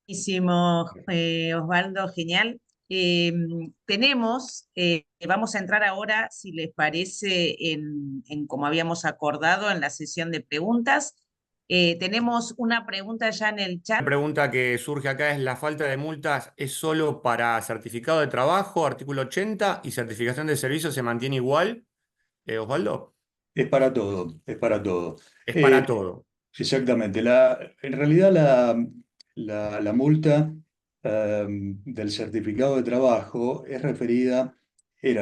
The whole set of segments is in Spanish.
Buenísimo, Osvaldo, genial. Eh, vamos a entrar ahora, si les parece, en como habíamos acordado en la sesión de preguntas. Tenemos una pregunta ya en el La chat. pregunta que surge acá es: ¿la falta de multas es solo para certificado de trabajo, artículo 80, y certificación de servicio se mantiene igual, Osvaldo? Es para todo, es para todo. Es para Eh, todo. Exactamente. En realidad la multa del certificado de trabajo era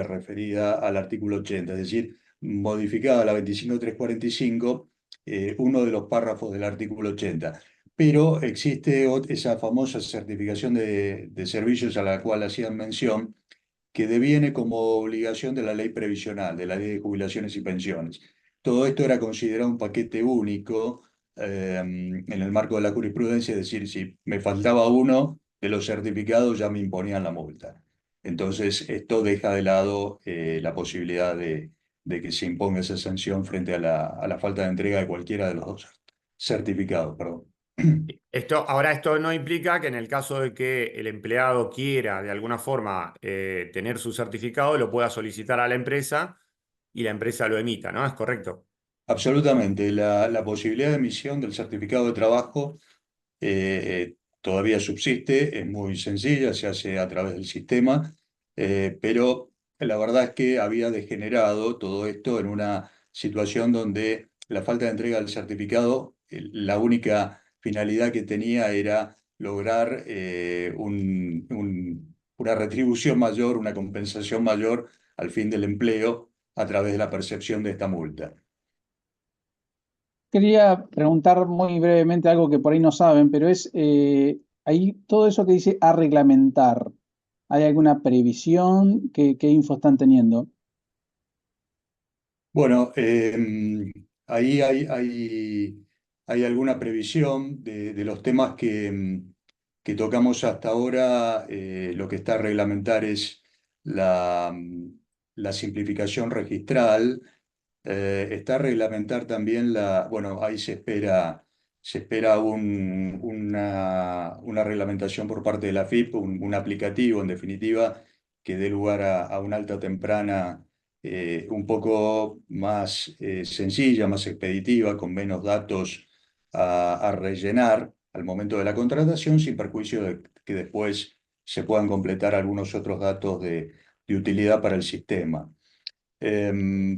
referida al artículo 80, es decir, modificada la 25345, uno de los párrafos del artículo 80. Pero existe esa famosa certificación de servicios a la cual hacían mención, que deviene como obligación de la ley previsional, de la ley de jubilaciones y pensiones. Todo esto era considerado un paquete único en el marco de la jurisprudencia, es decir, si me faltaba uno de los certificados ya me imponían la multa. Entonces, esto deja de lado la posibilidad de que se imponga esa sanción frente a la falta de entrega de cualquiera de los dos certificados, perdón. Esto no implica que en el caso de que el empleado quiera de alguna forma tener su certificado, lo pueda solicitar a la empresa y la empresa lo emita, ¿no? ¿Es correcto? Absolutamente. La posibilidad de emisión del certificado de trabajo todavía subsiste, es muy sencilla, se hace a través del sistema, pero la verdad es que había degenerado todo esto en una situación donde la falta de entrega del certificado, la única finalidad que tenía era lograr una retribución mayor, una compensación mayor al fin del empleo a través de la percepción de esta multa. Quería preguntar muy brevemente algo que por ahí no saben, pero es ahí todo eso que dice a reglamentar. ¿Hay alguna previsión? ¿Qué info están teniendo? Bueno, ahí hay alguna previsión de los temas que tocamos hasta ahora. Lo que está a reglamentar es la simplificación registral. Está a reglamentar también bueno, ahí se espera una reglamentación por parte de la FIP, un aplicativo en definitiva que dé lugar a una alta temprana un poco más sencilla, más expeditiva, con menos datos a rellenar al momento de la contratación, sin perjuicio de que después se puedan completar algunos otros datos de utilidad para el sistema.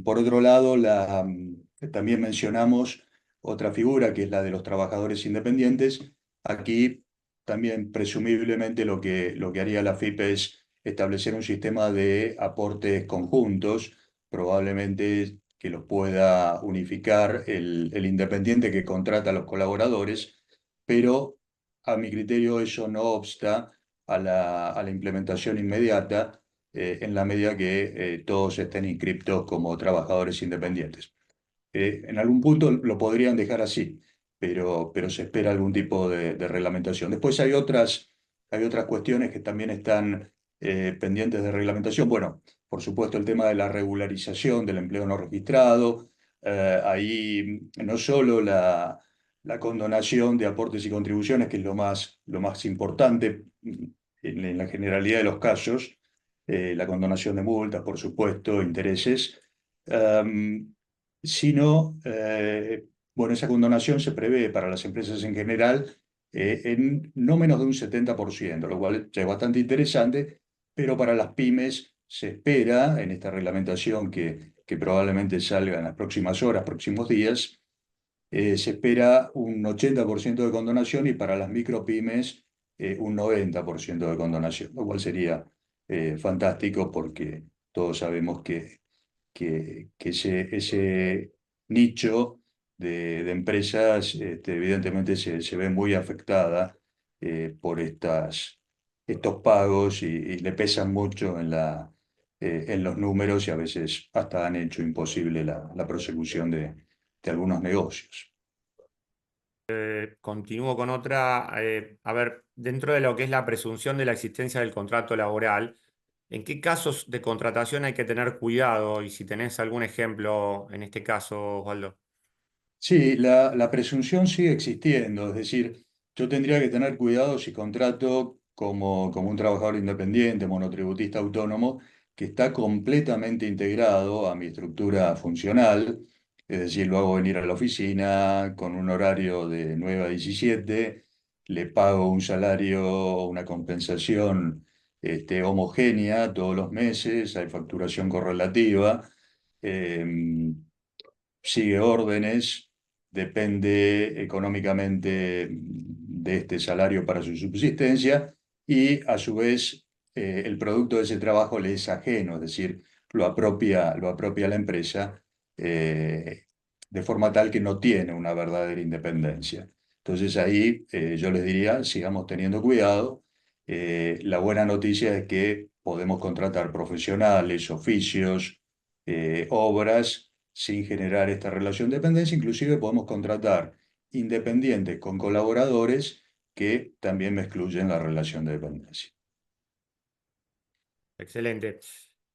Por otro lado, también mencionamos otra figura que es la de los trabajadores independientes. Aquí también presumiblemente lo que haría la FIP es establecer un sistema de aportes conjuntos, probablemente que los pueda unificar el independiente que contrata a los colaboradores, pero a mi criterio eso no obsta a la implementación inmediata en la medida que todos estén inscriptos como trabajadores independientes. En algún punto lo podrían dejar así, pero se espera algún tipo de reglamentación. Después hay otras cuestiones que también están pendientes de reglamentación. Bueno, por supuesto el tema de la regularización del empleo no registrado. Ahí no solo la condonación de aportes y contribuciones, que es lo más importante en la generalidad de los casos, la condonación de multas, por supuesto, intereses, um, sino, bueno, esa condonación se prevé para las empresas en general en no menos de un 70%, lo cual ya es bastante interesante, pero para las pymes se espera, en esta reglamentación que probablemente salga en las próximas horas, próximos días, se espera un 80% de condonación y para las micropymes un 90% de condonación, lo cual sería fantástico porque todos sabemos que ese nicho de empresas evidentemente se ve muy afectada por estos pagos y le pesan mucho en los números y a veces hasta han hecho imposible la prosecución de algunos negocios. Continúo con otra. A ver, dentro de lo que es la presunción de la existencia del contrato laboral, ¿en qué casos de contratación hay que tener cuidado? Y si tenés algún ejemplo en este caso, Osvaldo. Sí, la presunción sigue existiendo, es decir, Yo tendría que tener cuidado si contrato como un trabajador independiente, monotributista autónomo, que está completamente integrado a mi estructura funcional, es decir, lo hago venir a la oficina con un horario de 9 a 17, le pago un salario, una compensación homogénea todos los meses, hay facturación correlativa, em, sigue órdenes, depende económicamente de este salario para su subsistencia y a su vez el producto de ese trabajo le es ajeno, es decir, lo apropia la empresa de forma tal que no tiene una verdadera independencia. Entonces ahí yo les diría, sigamos teniendo cuidado. La buena noticia es que podemos contratar profesionales, oficios, obras sin generar esta relación de dependencia. Inclusive podemos contratar independientes con colaboradores que también me excluyen la relación de dependencia. Excelente.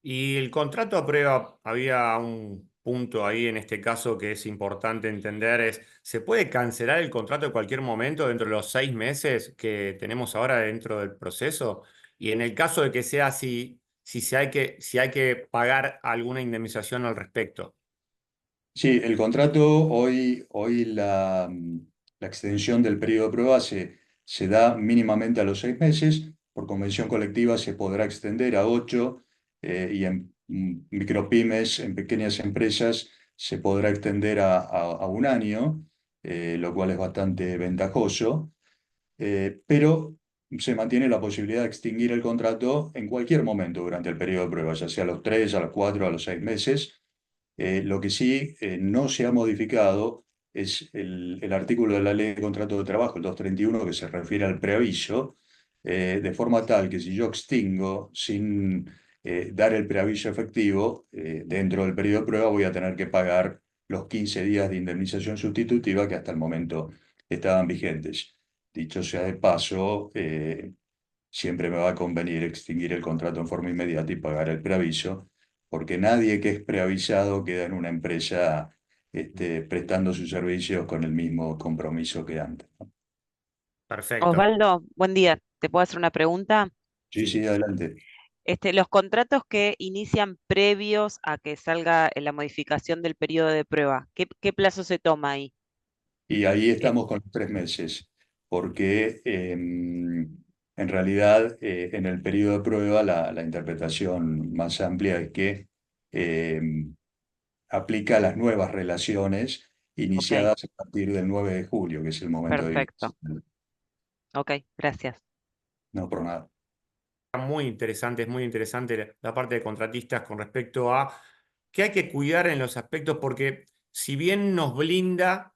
Y el contrato a prueba, había un punto ahí en este caso que es importante entender, es, ¿se puede cancelar el contrato en cualquier momento dentro de los 6 meses que tenemos ahora dentro del proceso? Y en el caso de que sea así, si hay que pagar alguna indemnización al respecto. Sí, el contrato hoy la extensión del periodo de prueba se da mínimamente a los 6 meses. Por convención colectiva se podrá extender a 8 y en micropymes, en pequeñas empresas, se podrá extender a un año, lo cual es bastante ventajoso. Pero se mantiene la posibilidad de extinguir el contrato en cualquier momento durante el periodo de prueba, ya sea a los 3, a los 4, a los 6 meses. Lo que sí no se ha modificado es el artículo de la Ley de Contrato de Trabajo, el 231, que se refiere al preaviso, de forma tal que si yo extingo sin dar el preaviso efectivo dentro del periodo de prueba, voy a tener que pagar los 15 días de indemnización sustitutiva que hasta el momento estaban vigentes. Dicho sea de paso, siempre me va a convenir extinguir el contrato en forma inmediata y pagar el preaviso, porque nadie que es preavisado queda en una empresa prestando sus servicios con el mismo compromiso que antes, ¿no? Perfecto. Osvaldo, buen día. ¿Te puedo hacer una pregunta? Sí, sí, adelante. Los contratos que inician previos a que salga la modificación del periodo de prueba, ¿qué plazo se toma ahí? Y ahí Eh, estamos con los 3 meses, porque en realidad en el periodo de prueba la interpretación más amplia es que em, aplica a las nuevas relaciones ok, iniciadas a partir del 9 de julio, que es el momento de perfecto. inicio. Ok, gracias. No, por nada. Es muy interesante la parte de contratistas con respecto a qué hay que cuidar en los aspectos, porque si bien nos blinda,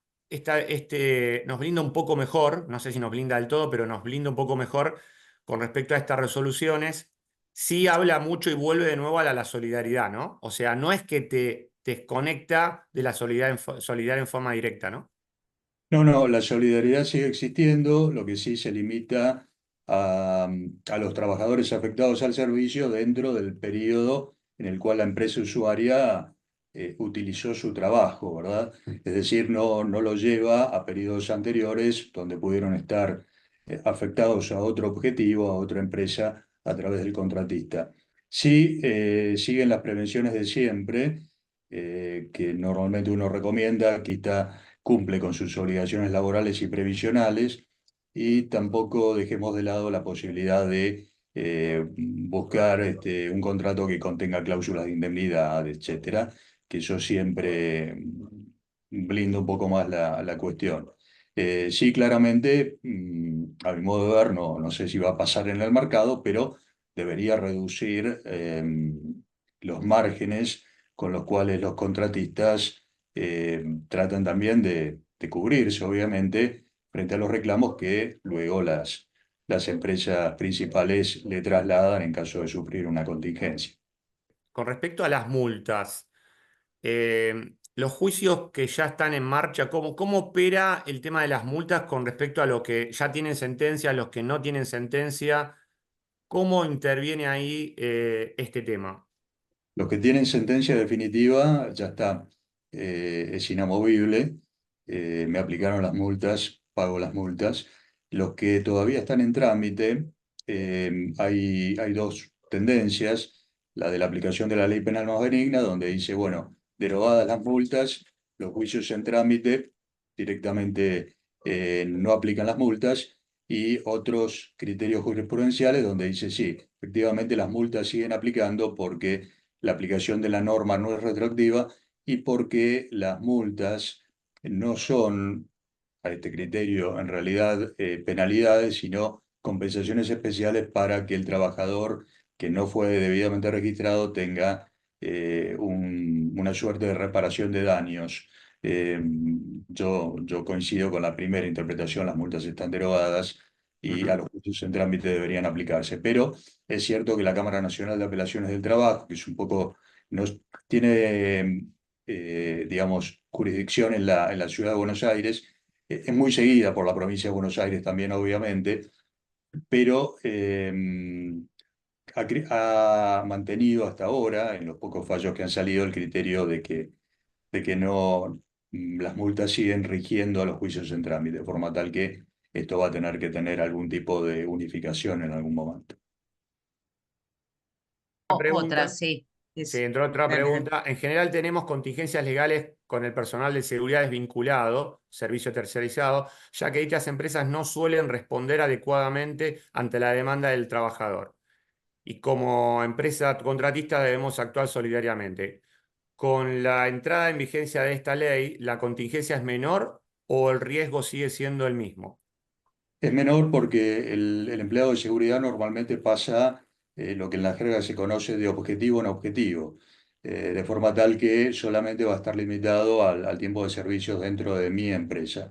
nos blinda un poco mejor, no sé si nos blinda del todo, pero nos blinda un poco mejor con respecto a estas resoluciones, sí habla mucho y vuelve de nuevo a la solidaridad, ¿no? O sea, no es que te desconecta de la solidaridad en forma directa, ¿no? No, no, la solidaridad sigue existiendo, lo que sí se limita a los trabajadores afectados al servicio dentro del periodo en el cual la empresa usuaria utilizó su trabajo, ¿verdad? Es decir, no lo lleva a periodos anteriores donde pudieron estar afectados a otro objetivo, a otra empresa a través del contratista. Sí, siguen las prevenciones de siempre, que normalmente uno recomienda, quita cumple con sus obligaciones laborales y previsionales, y tampoco dejemos de lado la posibilidad de buscar un contrato que contenga cláusulas de indemnidad, etcétera, que eso siempre blinda un poco más la cuestión. Sí, claramente, a mi modo de ver, no sé si va a pasar en el mercado, pero debería reducir los márgenes con los cuales los contratistas tratan también de cubrirse, obviamente, frente a los reclamos que luego las empresas principales le trasladan en caso de sufrir una contingencia. Con respecto a las multas, los juicios que ya están en marcha, ¿cómo opera el tema de las multas con respecto a los que ya tienen sentencia, los que no tienen sentencia? ¿Cómo interviene ahí este tema? Los que tienen sentencia definitiva, ya está, es inamovible, me aplicaron las multas, pago las multas. Los que todavía están en trámite, hay dos tendencias. La de la aplicación de la ley penal más benigna, donde dice, bueno, derogadas las multas, los juicios en trámite directamente no aplican las multas, y otros criterios jurisprudenciales donde dice, sí, efectivamente las multas siguen aplicando porque la aplicación de la norma no es retroactiva y porque las multas no son, a este criterio, en realidad penalidades, sino compensaciones especiales para que el trabajador que no fue debidamente registrado tenga una suerte de reparación de daños. Yo coincido con la primera interpretación, las multas están derogadas y a los juicios en trámite deberían aplicarse. Pero es cierto que la Cámara Nacional de Apelaciones del Trabajo, que es un poco, tiene, digamos, jurisdicción en la ciudad de Buenos Aires, es muy seguida por la provincia de Buenos Aires también, obviamente, pero ha mantenido hasta ahora, en los pocos fallos que han salido, el criterio de que no, las multas siguen rigiendo a los juicios en trámite, de forma tal que esto va a tener que tener algún tipo de unificación en algún momento. Otra, Pregunta. sí. Sí, entró otra Dale, dale. pregunta. En general tenemos contingencias legales con el personal de seguridad desvinculado, servicio tercerizado, ya que dichas empresas no suelen responder adecuadamente ante la demanda del trabajador. Y como empresa contratista debemos actuar solidariamente. Con la entrada en vigencia de esta ley, ¿la contingencia es menor o el riesgo sigue siendo el mismo? Es menor porque el empleado de seguridad normalmente pasa lo que en la jerga se conoce de objetivo en objetivo, de forma tal que solamente va a estar limitado al tiempo de servicios dentro de mi empresa.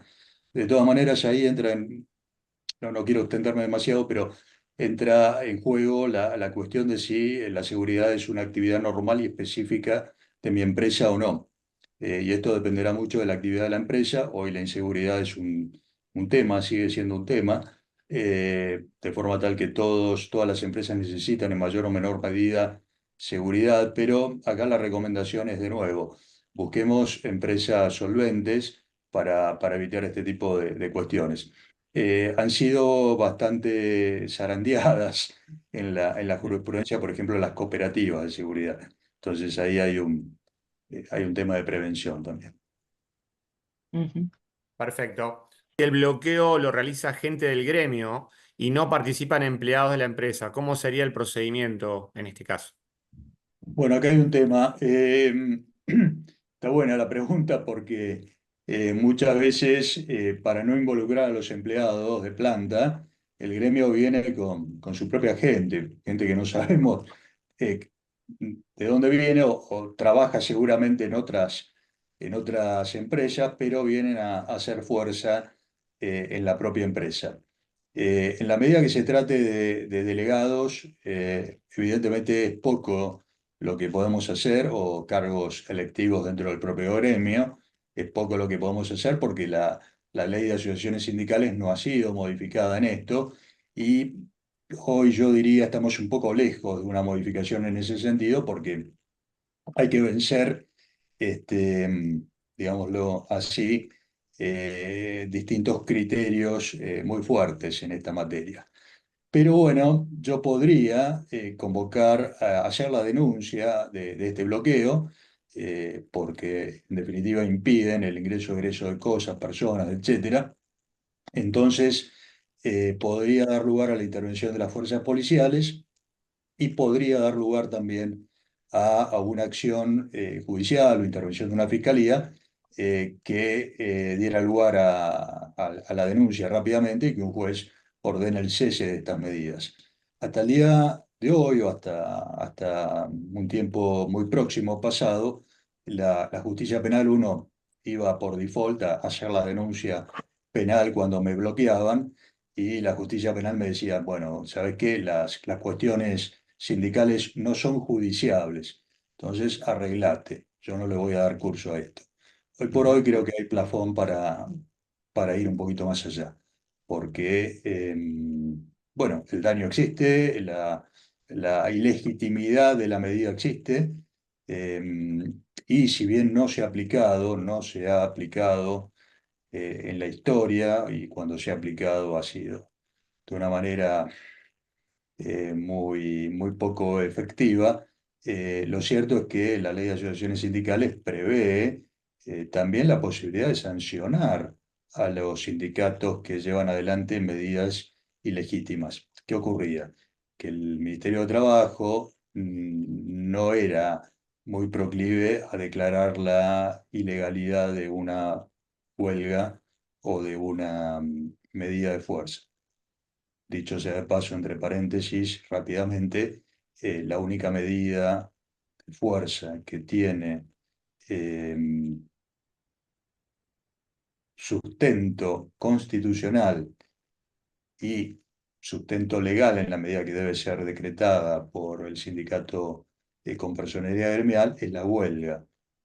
De todas maneras, ahí entra no quiero extenderme demasiado, pero entra en juego la cuestión de si la seguridad es una actividad normal y específica de mi empresa o no. Y esto dependerá mucho de la actividad de la empresa. Hoy la inseguridad es un tema, sigue siendo un tema, de forma tal que todas las empresas necesitan en mayor o menor medida seguridad, pero acá la recomendación es de nuevo, busquemos empresas solventes para evitar este tipo de cuestiones. Han sido bastante zarandeadas en la jurisprudencia, por ejemplo, las cooperativas de seguridad. Entonces ahí hay un tema de prevención también. Perfecto. El bloqueo lo realiza gente del gremio y no participan empleados de la empresa. ¿Cómo sería el procedimiento en este caso? Bueno, acá hay un tema. Está buena la pregunta porque muchas veces, para no involucrar a los empleados de planta, el gremio viene con su propia gente que no sabemos eh, de dónde viene o trabaja seguramente en otras empresas, pero vienen a hacer fuerza en la propia empresa. En la medida que se trate de delegados, evidentemente es poco lo que podemos hacer, o cargos electivos dentro del propio gremio, es poco lo que podemos hacer porque la ley de asociaciones sindicales no ha sido modificada en esto, y hoy yo diría estamos un poco lejos de una modificación en ese sentido porque hay que vencer, digámoslo así, distintos criterios muy fuertes en esta materia. Pero bueno, yo podría convocar, hacer la denuncia de este bloqueo, porque en definitiva impiden el ingreso-egreso de cosas, personas, etcétera. Entonces, podría dar lugar a la intervención de las fuerzas policiales y podría dar lugar también a una acción judicial o intervención de una fiscalía que diera lugar a la denuncia rápidamente y que un juez ordene el cese de estas medidas. Hasta el día de hoy, o hasta un tiempo muy próximo pasado, la justicia penal, uno iba por default a hacer la denuncia penal cuando me bloqueaban, y la justicia penal me decía, bueno, ¿sabes qué? Las cuestiones sindicales no son judiciables, entonces arreglate, yo no le voy a dar curso a esto. Hoy por hoy creo que hay plafón para ir un poquito más allá, porque, bueno, el daño existe, la ilegitimidad de la medida existe, y si bien no se ha aplicado en la historia, y cuando se ha aplicado ha sido de una manera muy poco efectiva. Lo cierto es que la ley de asociaciones sindicales prevé también la posibilidad de sancionar a los sindicatos que llevan adelante medidas ilegítimas. ¿Qué ocurría? Que el Ministerio de Trabajo no era muy proclive a declarar la ilegalidad de una huelga o de una medida de fuerza. Dicho sea de paso, entre paréntesis, rápidamente, la única medida de fuerza que tiene sustento constitucional y sustento legal en la medida que debe ser decretada por el sindicato con personería gremial es la huelga.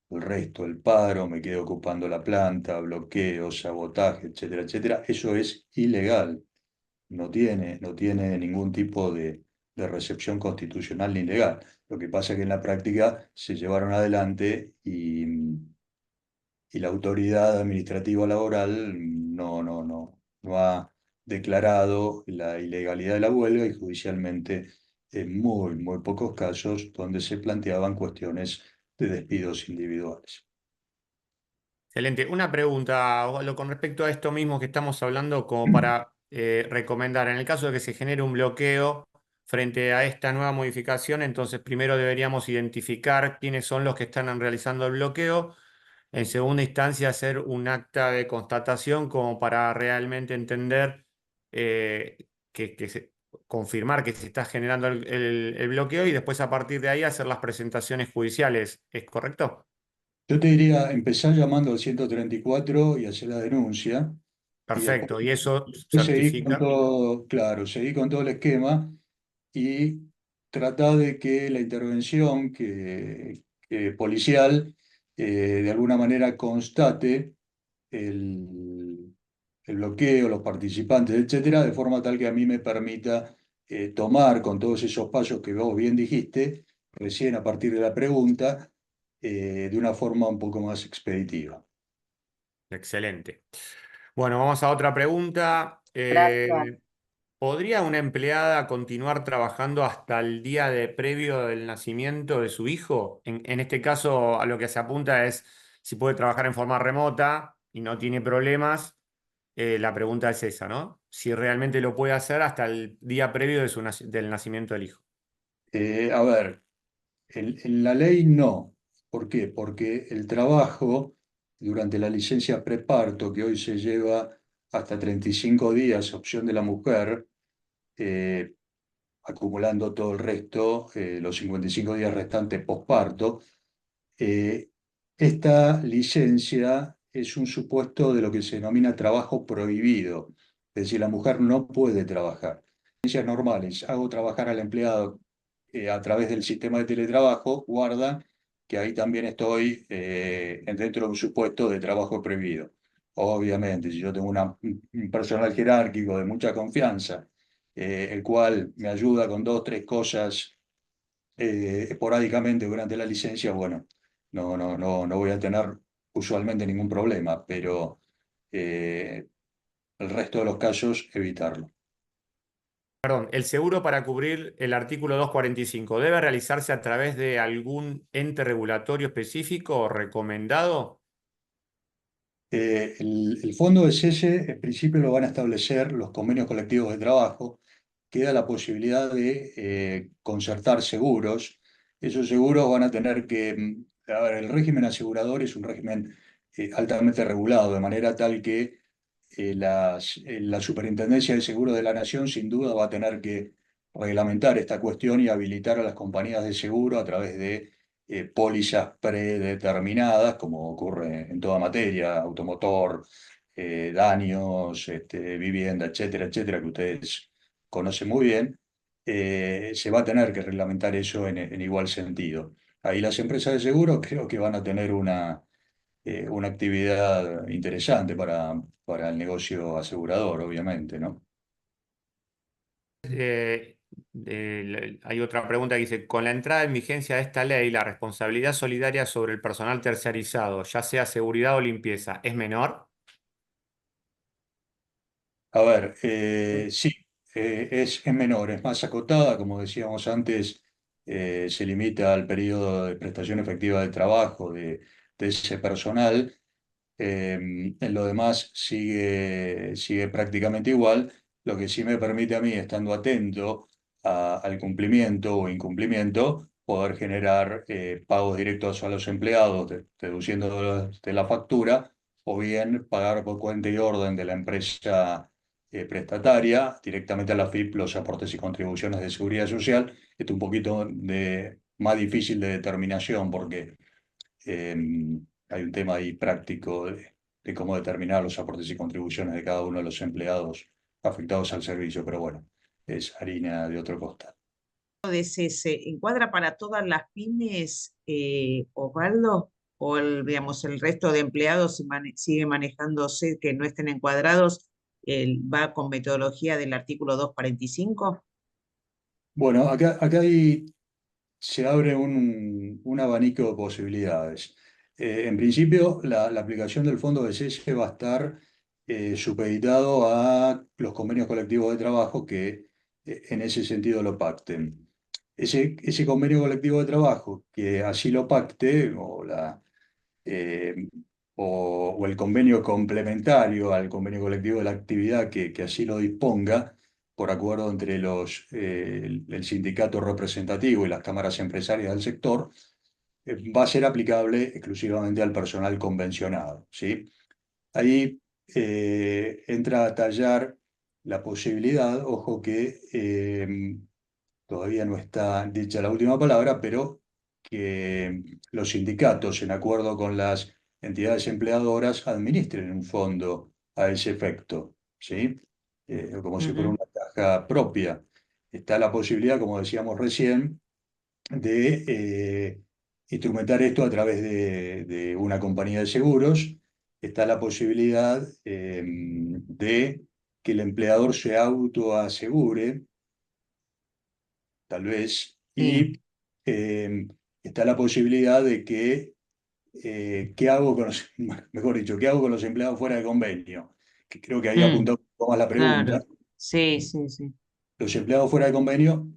El resto, el paro, me quedo ocupando la planta, bloqueo, sabotaje, etcétera, etcétera, eso es ilegal. No tiene ningún tipo de recepción constitucional ni legal. Lo que pasa es que en la práctica se llevaron adelante y la autoridad administrativa laboral no ha declarado la ilegalidad de la huelga, y judicialmente en muy pocos casos donde se planteaban cuestiones de despidos individuales. Excelente. Una pregunta, Osvaldo, con respecto a esto mismo que estamos hablando, como para recomendar, en el caso de que se genere un bloqueo frente a esta nueva modificación, entonces primero deberíamos identificar quiénes son los que están realizando el bloqueo. En segunda instancia, hacer un acta de constatación como para realmente entender, confirmar que se está generando el bloqueo, y después a partir de ahí hacer las presentaciones judiciales. ¿Es correcto? Yo te diría, empezar llamando al 134 y hacer la denuncia, y después Perfecto. Y eso seguir con certifica. todo, claro, seguir con todo el esquema y tratar de que la intervención policial de alguna manera constate el, el bloqueo, los participantes, etcétera, de forma tal que a mí me permita tomar con todos esos pasos que vos bien dijiste, recién a partir de la pregunta, de una forma un poco más expeditiva. Excelente. Bueno, vamos a otra pregunta. Gracias. ¿Podría una empleada continuar trabajando hasta el día previo del nacimiento de su hijo? En este caso, a lo que se apunta es si puede trabajar en forma remota y no tiene problemas. La pregunta es esa, ¿no? Si realmente lo puede hacer hasta el día previo del nacimiento del hijo. A ver, en la ley no. ¿Por qué? Porque el trabajo durante la licencia preparto, que hoy se lleva hasta 35 días, opción de la mujer, eh, acumulando todo el resto, los 55 días restantes posparto, eh, esta licencia es un supuesto de lo que se denomina trabajo prohibido. Es decir, la mujer no puede trabajar. Licencias normales, hago trabajar al empleado a través del sistema de teletrabajo, guarda que ahí también estoy dentro de un supuesto de trabajo prohibido. Obviamente, si yo tengo un personal jerárquico de mucha confianza, el cual me ayuda con dos, tres cosas esporádicamente durante la licencia, bueno, no voy a tener usualmente ningún problema, pero el resto de los casos, evitarlo. Perdón, ¿el seguro para cubrir el artículo 245 debe realizarse a través de algún ente regulatorio específico o recomendado? El fondo de cese, en principio, lo van a establecer los convenios colectivos de trabajo. Queda la posibilidad de concertar seguros. Esos seguros van a tener a ver, el régimen asegurador es un régimen altamente regulado, de manera tal que la Superintendencia de Seguros de la Nación sin duda va a tener que reglamentar esta cuestión y habilitar a las compañías de seguro a través de pólizas predeterminadas, como ocurre en toda materia, automotor, daños, vivienda, etcétera, etcétera, que ustedes conocen muy bien. Se va a tener que reglamentar eso en igual sentido. Ahí las empresas de seguro creo que van a tener una actividad interesante para el negocio asegurador, obviamente, ¿no? Hay otra pregunta que dice, con la entrada en vigencia de esta ley, la responsabilidad solidaria sobre el personal terciarizado, ya sea seguridad o limpieza, ¿es menor? A ver, sí, es menor, es más acotada, como decíamos antes, se limita al periodo de prestación efectiva de trabajo de ese personal. En lo demás sigue prácticamente igual, lo que sí me permite a mí, estando atento al cumplimiento o incumplimiento, poder generar pagos directos a los empleados, deduciendo de la factura, o bien pagar por cuenta y orden de la empresa prestataria directamente a la FIP los aportes y contribuciones de seguridad social. Esto es un poquito más difícil de determinación porque hay un tema ahí práctico de cómo determinar los aportes y contribuciones de cada uno de los empleados afectados al servicio, pero bueno, es harina de otro costal. De ¿se encuadra para todas las pymes, Osvaldo? ¿O digamos, el resto de empleados sigue manejándose que no estén encuadrados? ¿Va con metodología del artículo 245? Bueno, acá se abre un abanico de posibilidades. En principio, la aplicación del fondo de cese va a estar supeditado a los convenios colectivos de trabajo que en ese sentido lo pacten. Ese convenio colectivo de trabajo que así lo pacte, eh, o el convenio complementario al convenio colectivo de la actividad que así lo disponga, por acuerdo entre el sindicato representativo y las cámaras empresarias del sector, va a ser aplicable exclusivamente al personal convencionado, ¿sí? Ahí entra a tallar la posibilidad, ojo que todavía no está dicha la última palabra, pero que los sindicatos, en acuerdo con las entidades empleadoras, administren un fondo a ese efecto, ¿sí? Como si fuera Ujú. una caja propia. Está la posibilidad, como decíamos recién, de instrumentar esto a través de una compañía de seguros. Está la posibilidad de que el empleador se autoasegure, tal vez, Sí. y está la posibilidad de ¿qué hago con los, mejor dicho, qué hago con los empleados fuera de convenio? Que creo que ahí Mm, apunta un poco más la pregunta. claro. Sí, sí, sí. Los empleados fuera de convenio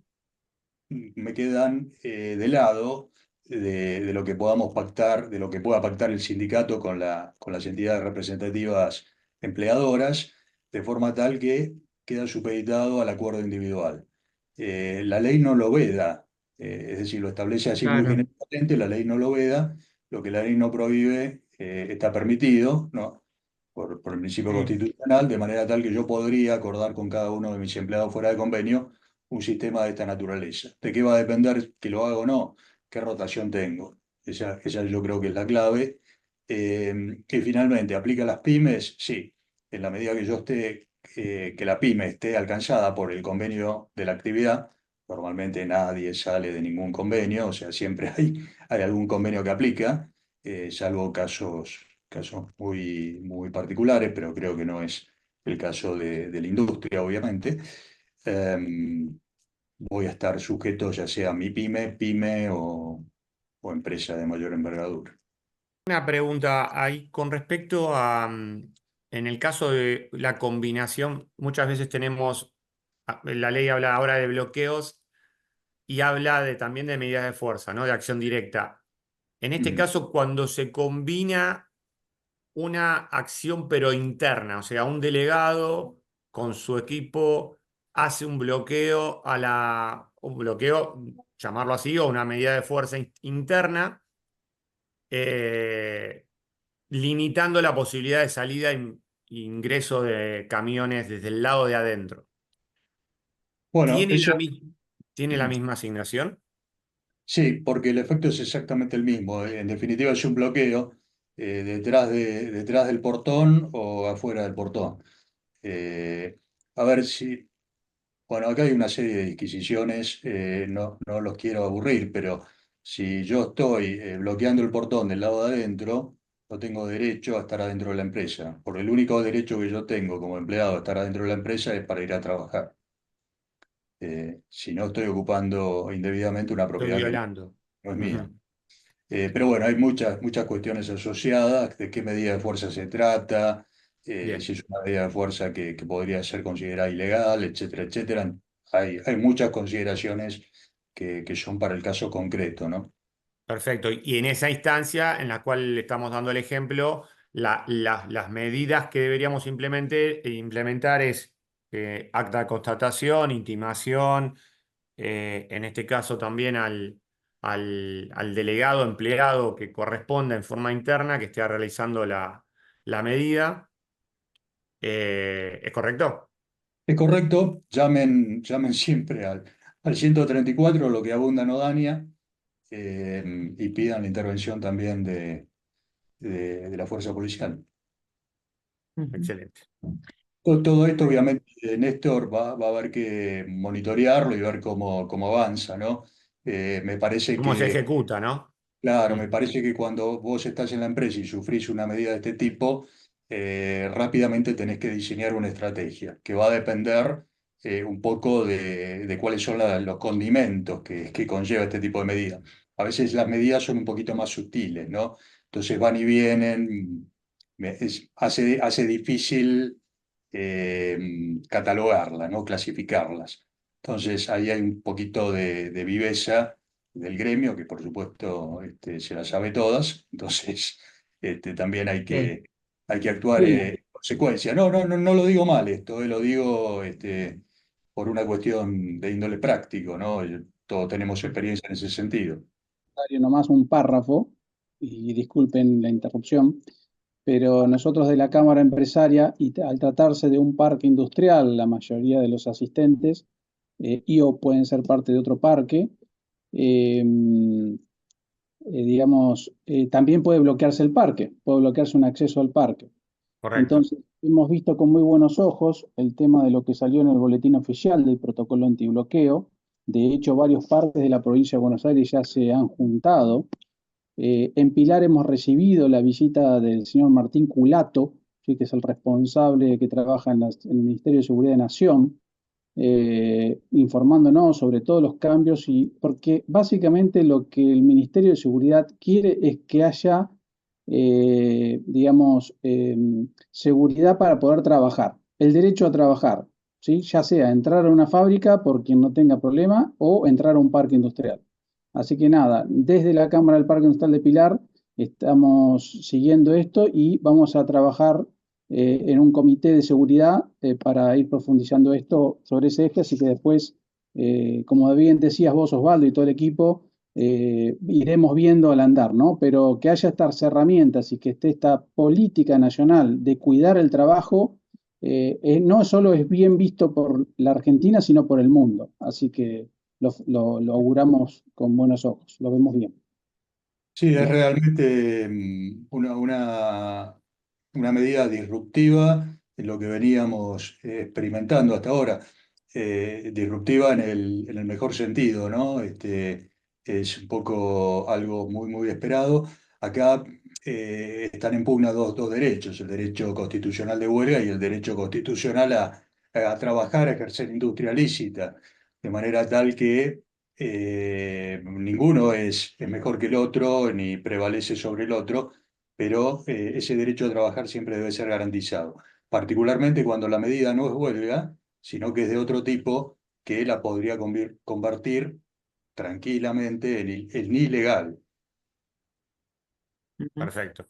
me quedan de lado de lo que podamos pactar, de lo que pueda pactar el sindicato con las entidades representativas empleadoras, de forma tal que queda supeditado al acuerdo individual. La ley no lo veda, es decir, lo establece así muy Claro. generalmente, la ley no lo veda, lo que la ley no prohíbe está permitido, ¿no? Por el principio Sí, constitucional, de manera tal que yo podría acordar con cada uno de mis empleados fuera de convenio un sistema de esta naturaleza. ¿De qué va a depender que lo haga o no? ¿Qué rotación tengo? Esa yo creo que es la clave. Que finalmente aplica a las pymes, sí, en la medida que yo esté, que la pyme esté alcanzada por el convenio de la actividad. Normalmente nadie sale de ningún convenio, o sea, siempre hay algún convenio que aplica, salvo casos muy particulares, pero creo que no es el caso de la industria, obviamente. Em, Voy a estar sujeto ya sea a mi pyme o empresa de mayor envergadura. Una pregunta ahí con respecto a, en el caso de la combinación, muchas veces tenemos, la ley habla ahora de bloqueos y habla también de medidas de fuerza, ¿no? De acción directa. En este Mm. caso, cuando se combina una acción pero interna, o sea, un delegado con su equipo hace un bloqueo un bloqueo, llamarlo así, o una medida de fuerza interna, eh, limitando la posibilidad de salida e ingreso de camiones desde el lado de adentro. Bueno, ¿Tiene eso tiene la misma asignación? sí, porque el efecto es exactamente el mismo. En definitiva, es un bloqueo detrás del portón o afuera del portón. Eh, a ver si, bueno, acá hay una serie de disquisiciones, no los quiero aburrir, pero si yo estoy bloqueando el portón del lado de adentro, no tengo derecho a estar adentro de la empresa, porque el único derecho que yo tengo como empleado a estar adentro de la empresa es para ir a trabajar. Si no, estoy ocupando indebidamente una Estoy propiedad que violando. no es mía. Ujú. Pero bueno, hay muchas cuestiones asociadas, de qué medida de fuerza se trata, Bien. si es una medida de fuerza que podría ser considerada ilegal, etcétera, etcétera. Hay muchas consideraciones que son para el caso concreto, ¿no? Perfecto. Y en esa instancia en la cual le estamos dando el ejemplo, las medidas que deberíamos implementar es acta de constatación, intimación, en este caso también al delegado empleado que corresponda en forma interna que esté realizando la medida. ¿Es correcto? Es correcto, llamen siempre al 134, lo que abunda no daña, y pidan la intervención también de la fuerza policial. Ujú. Excelente. Todo esto, obviamente, Néstor, va a haber que monitorearlo y ver cómo avanza, ¿no? Me parece ¿Cómo se que, ejecuta, no? claro, Mm. me parece que cuando vos estás en la empresa y sufrís una medida de este tipo, rápidamente tenés que diseñar una estrategia que va a depender un poco de cuáles son los condimentos que conlleva este tipo de medidas. A veces las medidas son un poquito más sutiles, ¿no? Entonces van y vienen, hace difícil catalogarlas, ¿no? Clasificarlas. Entonces ahí hay un poquito de viveza del gremio, que por supuesto se las sabe todas, entonces también Sí. hay que actuar Sí, en consecuencia. No lo digo mal esto, lo digo por una cuestión de índole práctico, ¿no? Todos tenemos experiencia en ese sentido. nomás un párrafo, y disculpen la interrupción, pero nosotros de la Cámara Empresaria, al tratarse de un parque industrial, la mayoría de los asistentes, y o pueden ser parte de otro parque, eh, digamos, también puede bloquearse el parque, puede bloquearse un acceso al parque. Correcto. Entonces, hemos visto con muy buenos ojos el tema de lo que salió en el boletín oficial del protocolo antibloqueo. De hecho, varios parques de la provincia de Buenos Aires ya se han juntado. En Pilar hemos recibido la visita del señor Martín Culato, ¿sí? Que es el responsable que trabaja en el Ministerio de Seguridad de Nación, informándonos sobre todos los cambios, y porque básicamente lo que el Ministerio de Seguridad quiere es que haya, digamos, seguridad para poder trabajar, el derecho a trabajar, ¿sí? Ya sea entrar a una fábrica por quien no tenga problema o entrar a un parque industrial. Así que nada, desde la Cámara del Parque Industrial de Pilar estamos siguiendo esto y vamos a trabajar en un comité de seguridad para ir profundizando esto sobre ese eje, así que después, como bien decías vos, Osvaldo, y todo el equipo, iremos viendo al andar, ¿no? Pero que haya estas herramientas y que esté esta política nacional de cuidar el trabajo, no solo es bien visto por la Argentina, sino por el mundo. Así que lo auguramos con buenos ojos, lo vemos bien. Sí, es Bien. realmente una medida disruptiva en lo que veníamos experimentando hasta ahora. Disruptiva en el mejor sentido, ¿no? Es un poco algo muy esperado. Acá están en pugna dos derechos, el derecho constitucional de huelga y el derecho constitucional a trabajar, a ejercer industria lícita, de manera tal que ninguno es mejor que el otro ni prevalece sobre el otro, pero ese derecho a trabajar siempre debe ser garantizado, particularmente cuando la medida no es huelga, sino que es de otro tipo que la podría convertir tranquilamente en ilegal. Ujú. Perfecto.